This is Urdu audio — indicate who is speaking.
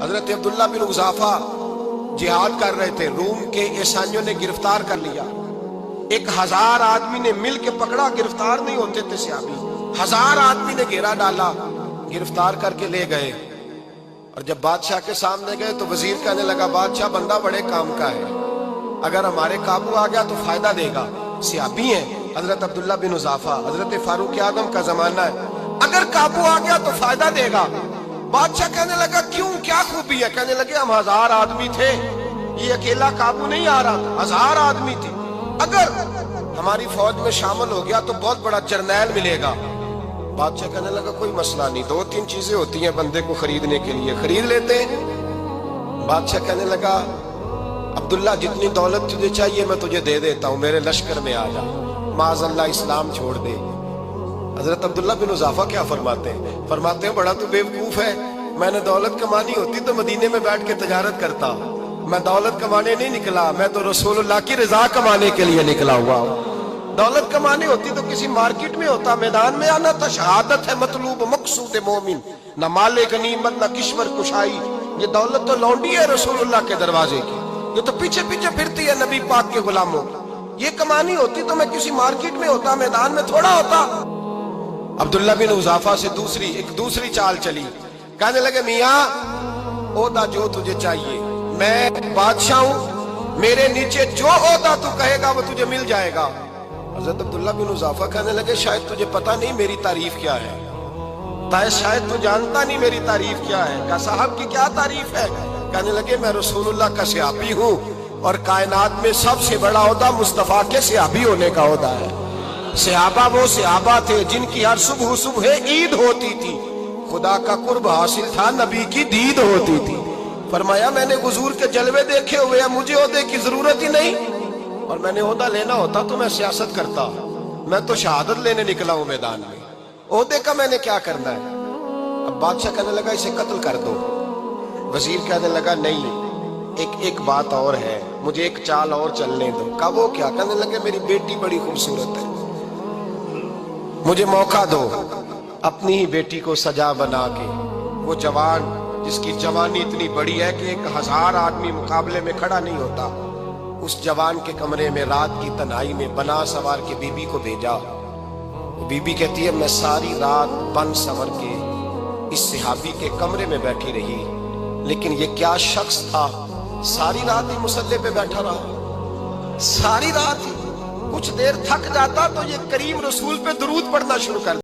Speaker 1: حضرت عبداللہ بن حذافہ جہاد کر رہے تھے، روم کے عیسائیوں نے گرفتار کر لیا، 1000 آدمی نے مل کے پکڑا، گرفتار نہیں ہوتے تھے صحابی، 1000 آدمی نے گھیرا ڈالا، گرفتار کر کے لے گئے۔ اور جب بادشاہ کے سامنے گئے تو وزیر کہنے لگا بادشاہ بندہ بڑے کام کا ہے، اگر ہمارے قابو آ گیا تو فائدہ دے گا، صحابی ہیں حضرت عبداللہ بن حذافہ، حضرت فاروق اعظم کا زمانہ ہے، اگر قابو آ گیا تو فائدہ دے گا۔ بادشاہ کہنے لگا کیوں، کیا خوبی ہے؟ کہنے لگے ہم 1000 آدمی تھے، یہ اکیلا قابو نہیں آ رہا تھا، 1000 آدمی تھے، اگر ہماری فوج میں شامل ہو گیا تو بہت بڑا جرنیل ملے گا۔ بادشاہ کہنے لگا کوئی مسئلہ نہیں، 2-3 چیزیں ہوتی ہیں بندے کو خریدنے کے لیے، خرید لیتے ہیں۔ بادشاہ کہنے لگا عبداللہ جتنی دولت تجھے چاہیے میں تجھے دے دیتا ہوں، میرے لشکر میں آ جا، معاذ اللہ اسلام چھوڑ دے۔ حضرت عبداللہ بن حذافہ کیا فرماتے ہیں؟ فرماتے ہیں بڑا تو بیوقوف ہے، میں نے دولت کمانی ہوتی تو مدینے میں بیٹھ کے تجارت کرتا، میں دولت کمانے نہیں نکلا، میں تو رسول اللہ کی رضا کمانے کے لیے نکلا ہوا ہوں۔ دولت کمانی ہوتی تو کسی مارکیٹ میں ہوتا، میدان میں آنا تھا، شہادت ہے مطلوب مقصود مومن، نہ مال غنیمت نہ کشور کشائی، یہ دولت تو لونڈی ہے رسول اللہ کے دروازے کی، یہ تو پیچھے پیچھے پھرتی ہے نبی پاک کے غلاموں، یہ کمانی ہوتی تو میں کسی مارکیٹ میں ہوتا، میدان میں تھوڑا ہوتا۔ عبداللہ بن حذافہ سے ایک دوسری چال چلی، کہنے لگے میاں عہدہ جو تجھے چاہیے، میں بادشاہ ہوں، میرے نیچے جو عہدہ تو کہے گا وہ تجھے مل جائے گا۔ حضرت عبداللہ بن حذافہ کہنے لگے شاید تجھے پتہ نہیں میری تعریف کیا ہے، شاید تو جانتا نہیں میری تعریف کیا ہے۔ کہا صاحب کی کیا تعریف ہے؟ کہنے لگے میں رسول اللہ کا صحابی ہوں، اور کائنات میں سب سے بڑا عہدہ مصطفیٰ کے صحابی ہونے کا عہدہ ہے۔ صحابہ وہ صحابہ تھے جن کی ہر صبح عید ہوتی تھی، خدا کا قرب حاصل تھا، نبی کی دید ہوتی تھی۔ فرمایا میں نے حضور کے جلوے دیکھے ہوئے ہیں، مجھے عہدے کی ضرورت ہی نہیں، اور میں نے عہدہ لینا ہوتا تو میں سیاست کرتا، میں تو شہادت لینے نکلا ہوں میدان میں، عہدے کا میں نے کیا کرنا ہے؟ اب بادشاہ کہنے لگا اسے قتل کر دو۔ وزیر کہنے لگا نہیں، ایک بات اور ہے، مجھے ایک چال اور چلنے دو۔ کہا وہ کیا؟ کہنے لگے میری بیٹی بڑی خوبصورت ہے، مجھے موقع دو، اپنی ہی بیٹی کو سجا بنا کے، وہ جوان جس کی جوانی اتنی بڑی ہے کہ 1000 آدمی مقابلے میں کھڑا نہیں ہوتا، اس جوان کے کمرے میں رات کی تنہائی میں بنا سوار کے بی بی کو بھیجا۔ بی بی کہتی ہے میں ساری رات بن سور کے اس صحابی کے کمرے میں بیٹھی رہی، لیکن یہ کیا شخص تھا، ساری رات ہی مصلے پہ بیٹھا رہا، ساری رات ہی، کچھ دیر تھک جاتا تو یہ کریم رسول پہ درود پڑھنا شروع کر